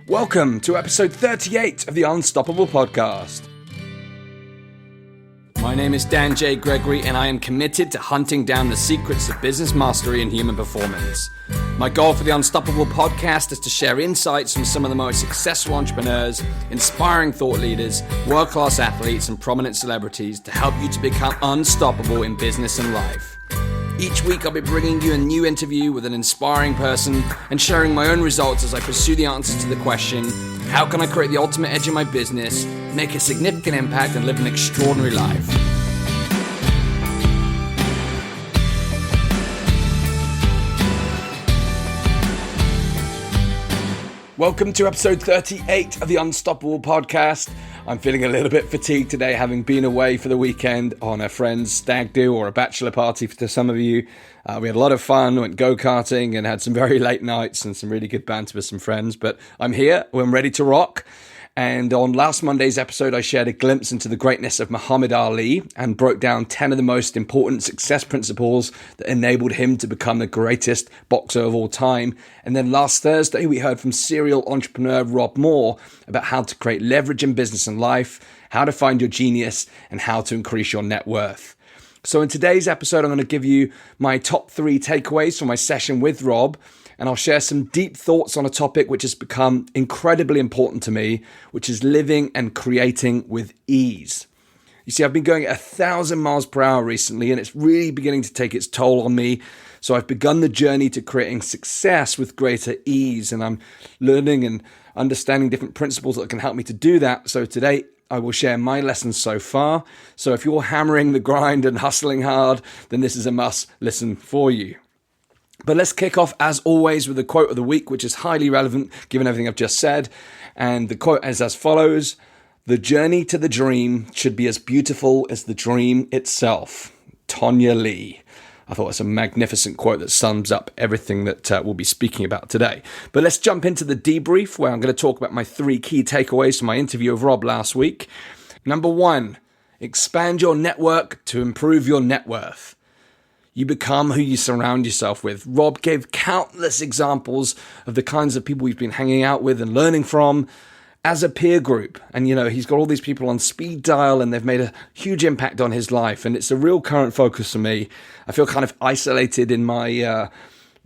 Welcome to episode 38 of the Unstoppable Podcast. My name is Dan J. Gregory, and I am committed to hunting down the secrets of business mastery and human performance. My goal for the Unstoppable Podcast is to share insights from some of the most successful entrepreneurs, inspiring thought leaders, world-class athletes, and prominent celebrities to help you to become unstoppable in business and life. Each week I'll be bringing you a new interview with an inspiring person and sharing my own results as I pursue the answers to the question, how can I create the ultimate edge in my business, make a significant impact, and live an extraordinary life? Welcome to episode 38 of the Unstoppable Podcast. I'm feeling a little bit fatigued today, having been away for the weekend on a friend's stag do or a bachelor party for some of you. We had a lot of fun, went go-karting and had some very late nights and some really good banter with some friends. But I'm here, I'm ready to rock. And on last Monday's episode, I shared a glimpse into the greatness of Muhammad Ali and broke down 10 of the most important success principles that enabled him to become the greatest boxer of all time. And then last Thursday, we heard from serial entrepreneur Rob Moore about how to create leverage in business and life, how to find your genius, and how to increase your net worth. So in today's episode, I'm going to give you my top 3 takeaways from my session with Rob. And I'll share some deep thoughts on a topic which has become incredibly important to me, which is living and creating with ease. You see, I've been going at 1,000 miles per hour recently, and it's really beginning to take its toll on me. So I've begun the journey to creating success with greater ease, and I'm learning and understanding different principles that can help me to do that. So today, I will share my lessons so far. So if you're hammering the grind and hustling hard, then this is a must listen for you. But let's kick off, as always, with the quote of the week, which is highly relevant given everything I've just said. And the quote is as follows: "The journey to the dream should be as beautiful as the dream itself." Tonya Lee. I thought it was a magnificent quote that sums up everything that we'll be speaking about today. But let's jump into the debrief, where I'm going to talk about my 3 key takeaways from my interview of Rob last week. Number 1, expand your network to improve your net worth. You become who you surround yourself with. Rob gave countless examples of the kinds of people we've been hanging out with and learning from as a peer group. And, he's got all these people on speed dial and they've made a huge impact on his life. And it's a real current focus for me. I feel kind of isolated in my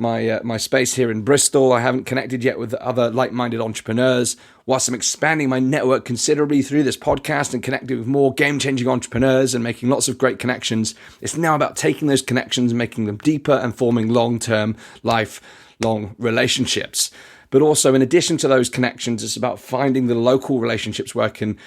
my space here in Bristol. I haven't connected yet with other like-minded entrepreneurs. Whilst I'm expanding my network considerably through this podcast and connecting with more game-changing entrepreneurs and making lots of great connections, it's now about taking those connections, making them deeper, and forming long-term, lifelong relationships. But also, in addition to those connections, it's about finding the local relationships where I can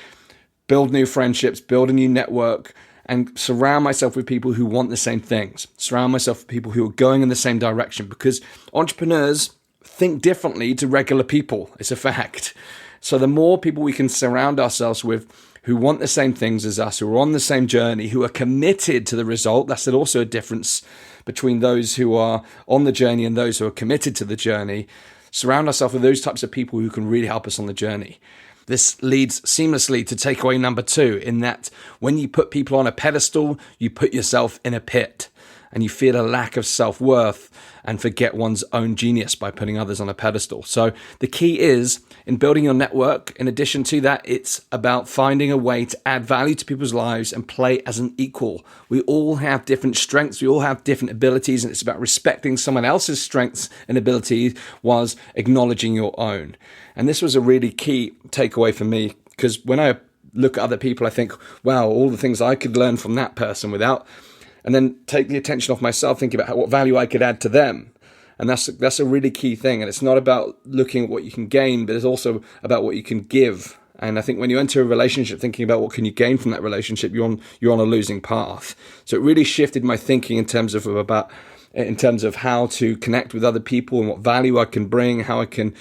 build new friendships, build a new network, and surround myself with people who want the same things. Surround myself with people who are going in the same direction, because entrepreneurs think differently to regular people. It's a fact. So the more people we can surround ourselves with who want the same things as us, who are on the same journey, who are committed to the result, that's also a difference between those who are on the journey and those who are committed to the journey. Surround ourselves with those types of people who can really help us on the journey. This leads seamlessly to takeaway number 2, in that when you put people on a pedestal, you put yourself in a pit, and you feel a lack of self-worth and forget one's own genius by putting others on a pedestal. So the key is, in building your network, in addition to that, it's about finding a way to add value to people's lives and play as an equal. We all have different strengths, we all have different abilities, and it's about respecting someone else's strengths and abilities whilst acknowledging your own. And this was a really key takeaway for me, because when I look at other people, I think, wow, all the things I could learn from that person and then take the attention off myself, thinking about what value I could add to them. And that's a really key thing. And it's not about looking at what you can gain, but it's also about what you can give. And I think when you enter a relationship thinking about what can you gain from that relationship, you're on a losing path. So it really shifted my thinking in terms of how to connect with other people and what value I can bring, how I can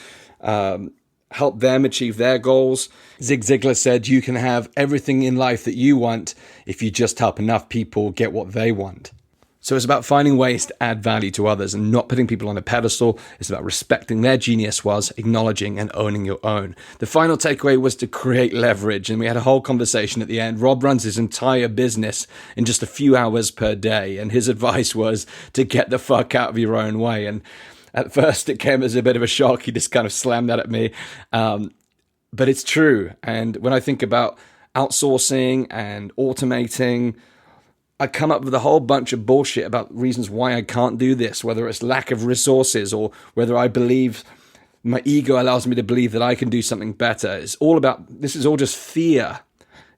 help them achieve their goals. Zig Ziglar said, you can have everything in life that you want if you just help enough people get what they want. So it's about finding ways to add value to others and not putting people on a pedestal. It's about respecting their genius whilst acknowledging and owning your own. The final takeaway was to create leverage. And we had a whole conversation at the end. Rob runs his entire business in just a few hours per day. And his advice was to get the fuck out of your own way. And At first, it came as a bit of a shock. He just kind of slammed that at me. But it's true. And when I think about outsourcing and automating, I come up with a whole bunch of bullshit about reasons why I can't do this, whether it's lack of resources or whether I believe my ego allows me to believe that I can do something better. This is all just fear.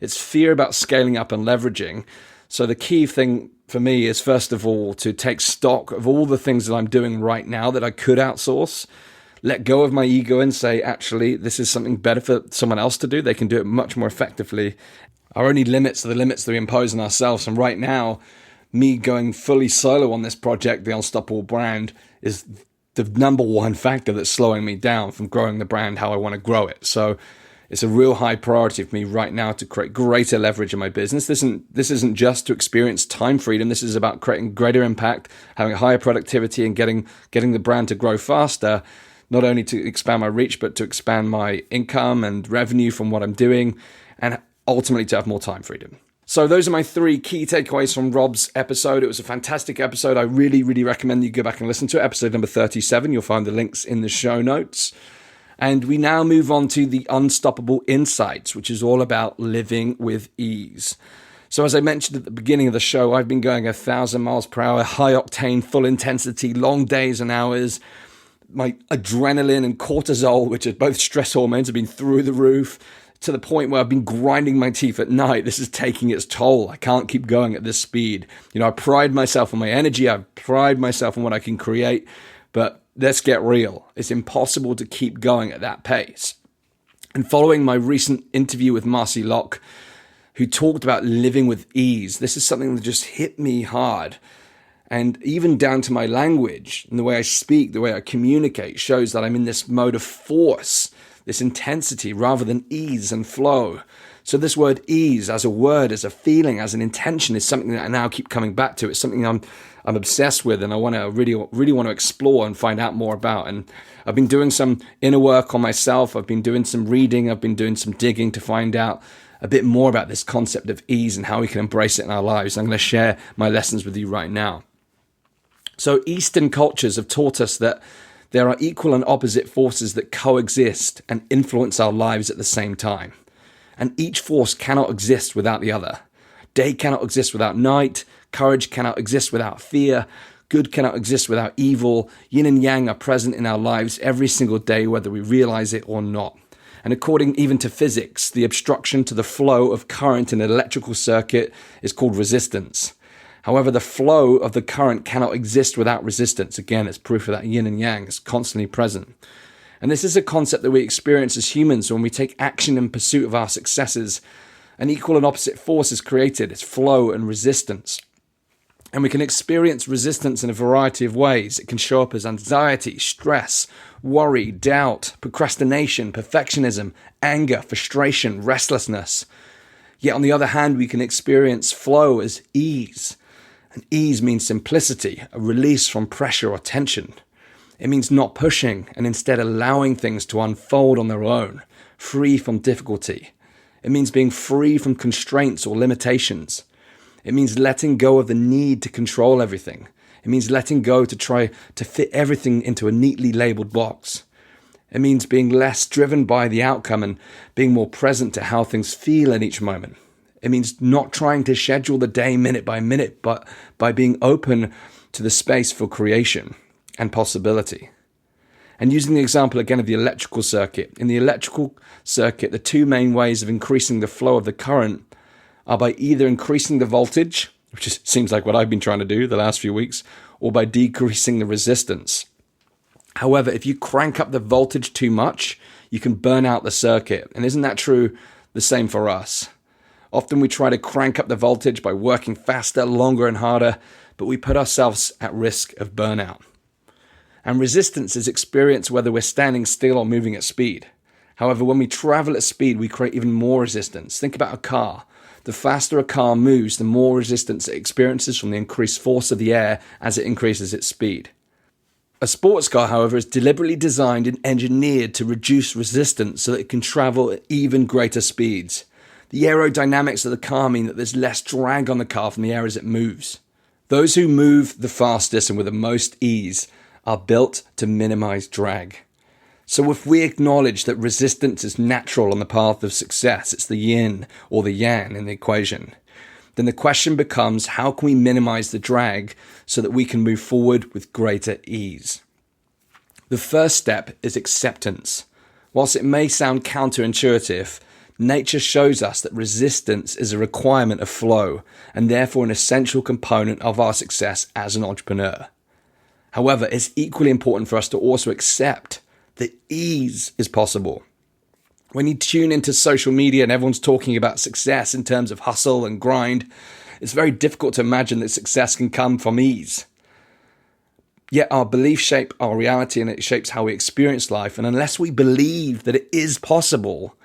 It's fear about scaling up and leveraging. So the key thing for me is, first of all, to take stock of all the things that I'm doing right now that I could outsource, let go of my ego and say, actually, this is something better for someone else to do. They can do it much more effectively. Our only limits are the limits that we impose on ourselves. And right now, me going fully solo on this project, the Unstoppable brand, is the number one factor that's slowing me down from growing the brand how I want to grow it. So it's a real high priority for me right now to create greater leverage in my business. This isn't just to experience time freedom. This is about creating greater impact, having higher productivity, and getting the brand to grow faster, not only to expand my reach, but to expand my income and revenue from what I'm doing, and ultimately to have more time freedom. So those are my 3 key takeaways from Rob's episode. It was a fantastic episode. I really, really recommend you go back and listen to it. Episode number 37. You'll find the links in the show notes. And we now move on to the Unstoppable Insights, which is all about living with ease. So as I mentioned at the beginning of the show, I've been going 1,000 miles per hour, high octane, full intensity, long days and hours. My adrenaline and cortisol, which are both stress hormones, have been through the roof, to the point where I've been grinding my teeth at night. This is taking its toll. I can't keep going at this speed. I pride myself on my energy. I pride myself on what I can create. But let's get real. It's impossible to keep going at that pace. And following my recent interview with Marcy Locke, who talked about living with ease, this is something that just hit me hard. And even down to my language and the way I speak, the way I communicate, shows that I'm in this mode of force, this intensity, rather than ease and flow. So this word ease, as a word, as a feeling, as an intention, is something that I now keep coming back to. It's something I'm obsessed with, and I want to really want to explore and find out more about. And I've been doing some inner work on myself. I've been doing some reading. I've been doing some digging to find out a bit more about this concept of ease and how we can embrace it in our lives. I'm going to share my lessons with you right now. So Eastern cultures have taught us that there are equal and opposite forces that coexist and influence our lives at the same time. And each force cannot exist without the other. Day cannot exist without night. Courage cannot exist without fear. Good cannot exist without evil. Yin and yang are present in our lives every single day, whether we realize it or not. And according even to physics, the obstruction to the flow of current in an electrical circuit is called resistance. However, the flow of the current cannot exist without resistance. Again, it's proof of that yin and yang is constantly present. And this is a concept that we experience as humans when we take action in pursuit of our successes. An equal and opposite force is created. It's flow and resistance. And we can experience resistance in a variety of ways. It can show up as anxiety, stress, worry, doubt, procrastination, perfectionism, anger, frustration, restlessness. Yet on the other hand, we can experience flow as ease. And ease means simplicity, a release from pressure or tension. It means not pushing and instead allowing things to unfold on their own, free from difficulty. It means being free from constraints or limitations. It means letting go of the need to control everything. It means letting go to try to fit everything into a neatly labeled box. It means being less driven by the outcome and being more present to how things feel in each moment. It means not trying to schedule the day minute by minute, but by being open to the space for creation and possibility. And using the example again of the electrical circuit. In the electrical circuit, the 2 main ways of increasing the flow of the current are by either increasing the voltage, which seems like what I've been trying to do the last few weeks, or by decreasing the resistance. However, if you crank up the voltage too much, you can burn out the circuit. And isn't that true? The same for us. Often we try to crank up the voltage by working faster, longer, and harder, but we put ourselves at risk of burnout. And resistance is experienced whether we're standing still or moving at speed. However, when we travel at speed, we create even more resistance. Think about a car. The faster a car moves, the more resistance it experiences from the increased force of the air as it increases its speed. A sports car, however, is deliberately designed and engineered to reduce resistance so that it can travel at even greater speeds. The aerodynamics of the car mean that there's less drag on the car from the air as it moves. Those who move the fastest and with the most ease are built to minimize drag. So if we acknowledge that resistance is natural on the path of success, it's the yin or the yang in the equation, then the question becomes, how can we minimize the drag so that we can move forward with greater ease? The first step is acceptance. Whilst it may sound counterintuitive, nature shows us that resistance is a requirement of flow and therefore an essential component of our success as an entrepreneur. However, it's equally important for us to also accept that ease is possible. When you tune into social media and everyone's talking about success in terms of hustle and grind, it's very difficult to imagine that success can come from ease. Yet our beliefs shape our reality and it shapes how we experience life. And unless we believe that it is possible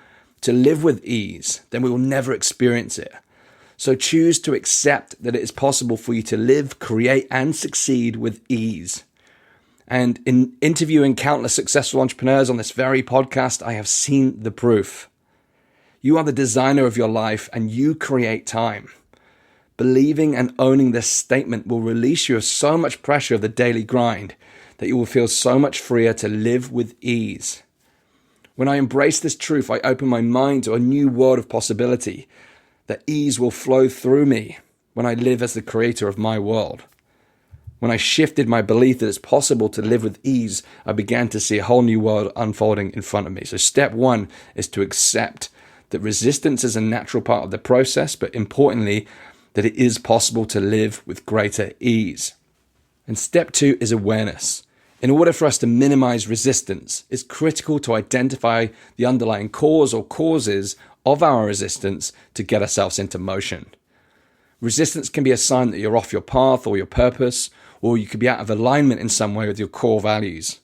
to live with ease, then we will never experience it. So choose to accept that it is possible for you to live, create, and succeed with ease. And in interviewing countless successful entrepreneurs on this very podcast, I have seen the proof. You are the designer of your life and you create time. Believing and owning this statement will release you of so much pressure of the daily grind that you will feel so much freer to live with ease. When I embrace this truth, I open my mind to a new world of possibility, that ease will flow through me when I live as the creator of my world. When I shifted my belief that it's possible to live with ease, I began to see a whole new world unfolding in front of me. So step one is to accept that resistance is a natural part of the process, but importantly, that it is possible to live with greater ease. And step two is awareness. In order for us to minimize resistance, it's critical to identify the underlying cause or causes of our resistance to get ourselves into motion. Resistance can be a sign that you're off your path or your purpose, or you could be out of alignment in some way with your core values.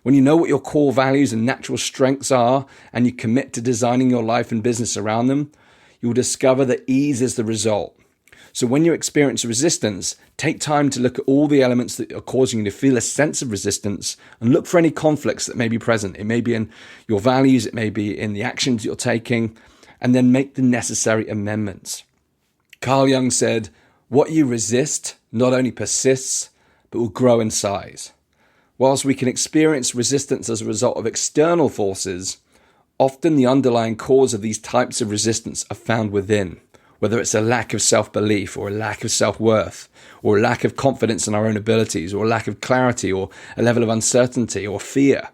When you know what your core values and natural strengths are, and you commit to designing your life and business around them, you will discover that ease is the result. So when you experience resistance, take time to look at all the elements that are causing you to feel a sense of resistance and look for any conflicts that may be present. It may be in your values, it may be in the actions you're taking, and then make the necessary amendments. Carl Jung said, "What you resist not only persists, but will grow in size." Whilst we can experience resistance as a result of external forces, often the underlying cause of these types of resistance are found within, whether it's a lack of self-belief or a lack of self-worth or a lack of confidence in our own abilities or a lack of clarity or a level of uncertainty or fear.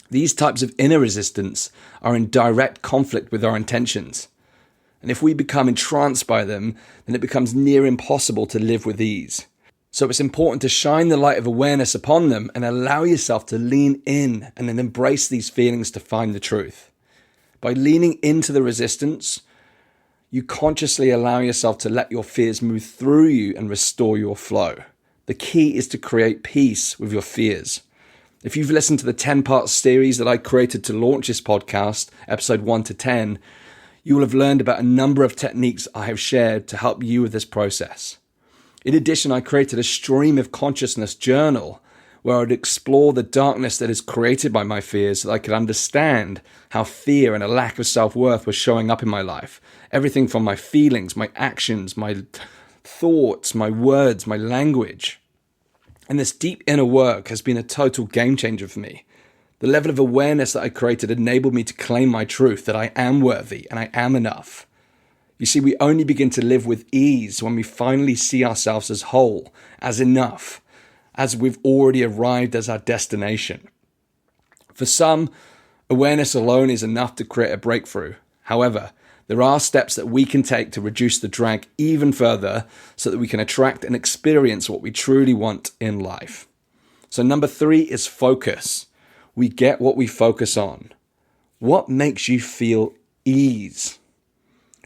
These types of inner resistance are in direct conflict with our intentions. And if we become entranced by them, then it becomes near impossible to live with ease. So it's important to shine the light of awareness upon them and allow yourself to lean in and then embrace these feelings to find the truth. By leaning into the resistance, you consciously allow yourself to let your fears move through you and restore your flow. The key is to create peace with your fears. If you've listened to the 10-part series that I created to launch this podcast, episode 1 to 10, you will have learned about a number of techniques I have shared to help you with this process. In addition, I created a stream of consciousness journal where I would explore the darkness that is created by my fears so that I could understand how fear and a lack of self-worth was showing up in my life. Everything from my feelings, my actions, my thoughts, my words, my language. And this deep inner work has been a total game changer for me. The level of awareness that I created enabled me to claim my truth, that I am worthy and I am enough. You see, we only begin to live with ease when we finally see ourselves as whole, as enough, as we've already arrived as our destination. For some, awareness alone is enough to create a breakthrough. However, there are steps that we can take to reduce the drag even further so that we can attract and experience what we truly want in life. So number 3 is focus. We get what we focus on. What makes you feel ease?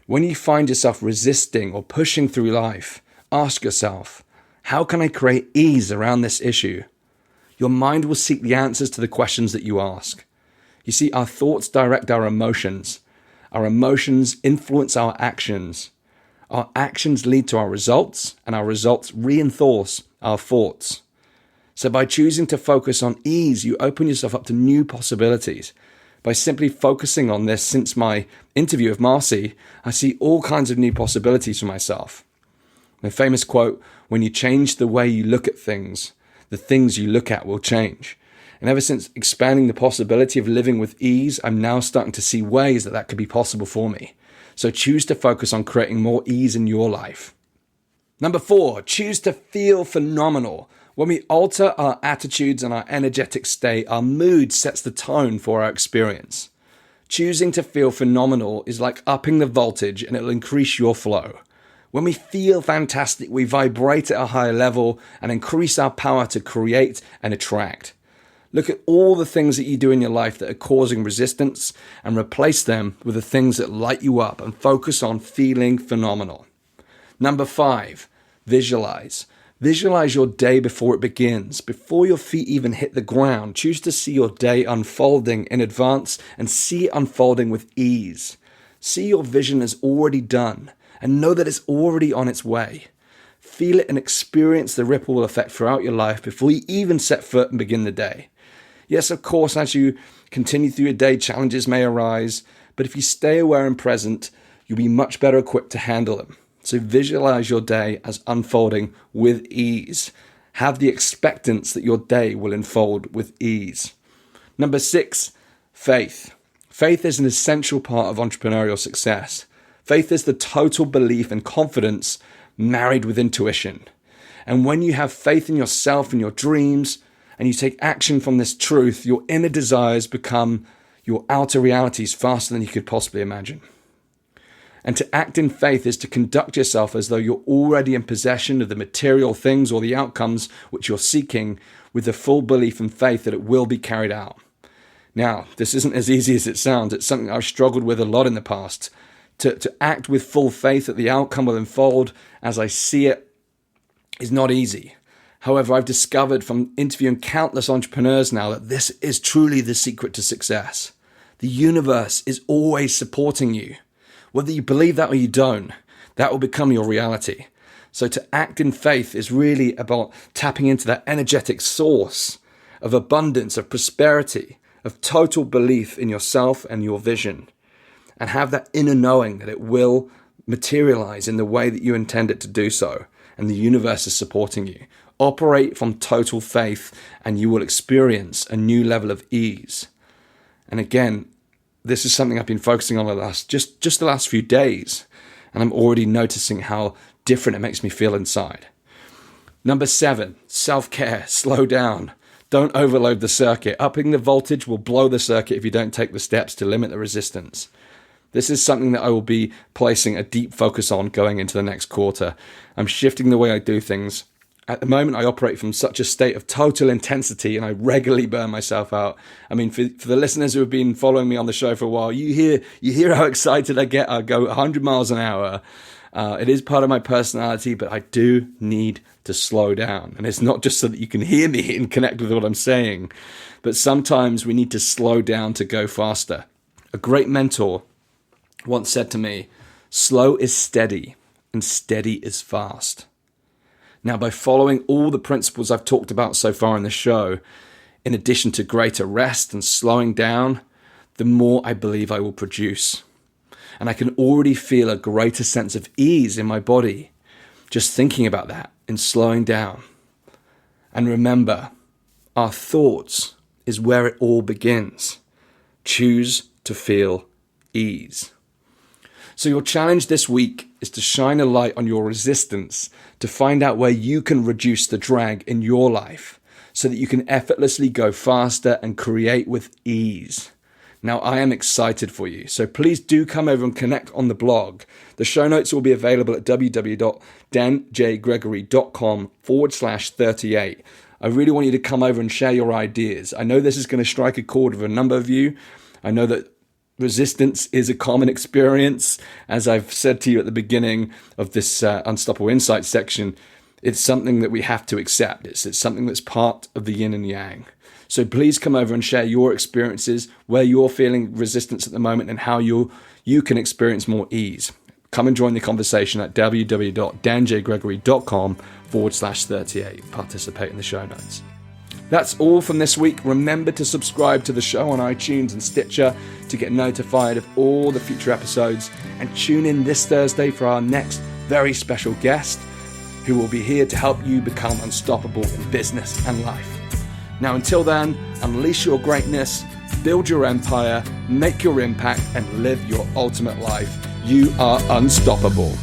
When you find yourself resisting or pushing through life, ask yourself, how can I create ease around this issue? Your mind will seek the answers to the questions that you ask. You see, our thoughts direct our emotions. Our emotions influence our actions. Our actions lead to our results, and our results reinforce our thoughts. So by choosing to focus on ease, you open yourself up to new possibilities. By simply focusing on this, since my interview of Marcy, I see all kinds of new possibilities for myself. The famous quote, "When you change the way you look at things, the things you look at will change. And ever since expanding the possibility of living with ease, I'm now starting to see ways that could be possible for me. So choose to focus on creating more ease in your life. Number 4, choose to feel phenomenal. When we alter our attitudes and our energetic state, our mood sets the tone for our experience. Choosing to feel phenomenal is like upping the voltage, and it'll increase your flow. When we feel fantastic, we vibrate at a higher level and increase our power to create and attract. Look at all the things that you do in your life that are causing resistance and replace them with the things that light you up, and focus on feeling phenomenal. Number 5, visualize. Visualize your day before it begins. Before your feet even hit the ground, choose to see your day unfolding in advance and see it unfolding with ease. See your vision as already done and know that it's already on its way. Feel it and experience the ripple effect throughout your life before you even set foot and begin the day. Yes, of course, as you continue through your day, challenges may arise, but if you stay aware and present, you'll be much better equipped to handle them. So visualize your day as unfolding with ease. Have the expectance that your day will unfold with ease. Number 6, faith. Faith is an essential part of entrepreneurial success. Faith is the total belief and confidence married with intuition. And when you have faith in yourself and your dreams, and you take action from this truth, your inner desires become your outer realities faster than you could possibly imagine. And to act in faith is to conduct yourself as though you're already in possession of the material things or the outcomes which you're seeking, with the full belief and faith that it will be carried out. Now, this isn't as easy as it sounds. It's something I've struggled with a lot in the past. To act with full faith that the outcome will unfold as I see it is not easy. However, I've discovered from interviewing countless entrepreneurs now that this is truly the secret to success. The universe is always supporting you. Whether you believe that or you don't, that will become your reality. So to act in faith is really about tapping into that energetic source of abundance, of prosperity, of total belief in yourself and your vision, and have that inner knowing that it will materialize in the way that you intend it to do so, and the universe is supporting you. Operate from total faith and you will experience a new level of ease. And again, this is something I've been focusing on the last few days, and I'm already noticing how different it makes me feel inside. Number 7, self-care. Slow down. Don't overload the circuit. Upping the voltage will blow the circuit if you don't take the steps to limit the resistance. This is something that I will be placing a deep focus on going into the next quarter. I'm shifting the way I do things. At the moment, I operate from such a state of total intensity, and I regularly burn myself out. I mean, for the listeners who have been following me on the show for a while, you hear how excited I get. I go 100 miles an hour. It is part of my personality, but I do need to slow down. And it's not just so that you can hear me and connect with what I'm saying, but sometimes we need to slow down to go faster. A great mentor once said to me, "Slow is steady, and steady is fast." Now, by following all the principles I've talked about so far in the show, in addition to greater rest and slowing down, the more I believe I will produce. And I can already feel a greater sense of ease in my body just thinking about that and slowing down. And remember, our thoughts is where it all begins. Choose to feel ease. So your challenge this week is to shine a light on your resistance to find out where you can reduce the drag in your life so that you can effortlessly go faster and create with ease. Now, I am excited for you, so please do come over and connect on the blog. The show notes will be available at www.danjgregory.com/38. I really want you to come over and share your ideas. I know this is going to strike a chord with a number of you. I know that resistance is a common experience. As I've said to you at the beginning of this Unstoppable Insights section, it's something that we have to accept. It's something that's part of the yin and yang. So please come over and share your experiences, where you're feeling resistance at the moment and how you can experience more ease. Come and join the conversation at www.danjgregory.com/38. Participate in the show notes. That's all from this week. Remember to subscribe to the show on iTunes and Stitcher to get notified of all the future episodes, and tune in this Thursday for our next very special guest. who will be here to help you become unstoppable in business and life. Now, until then, unleash your greatness, build your empire, make your impact, and live your ultimate life. You are unstoppable.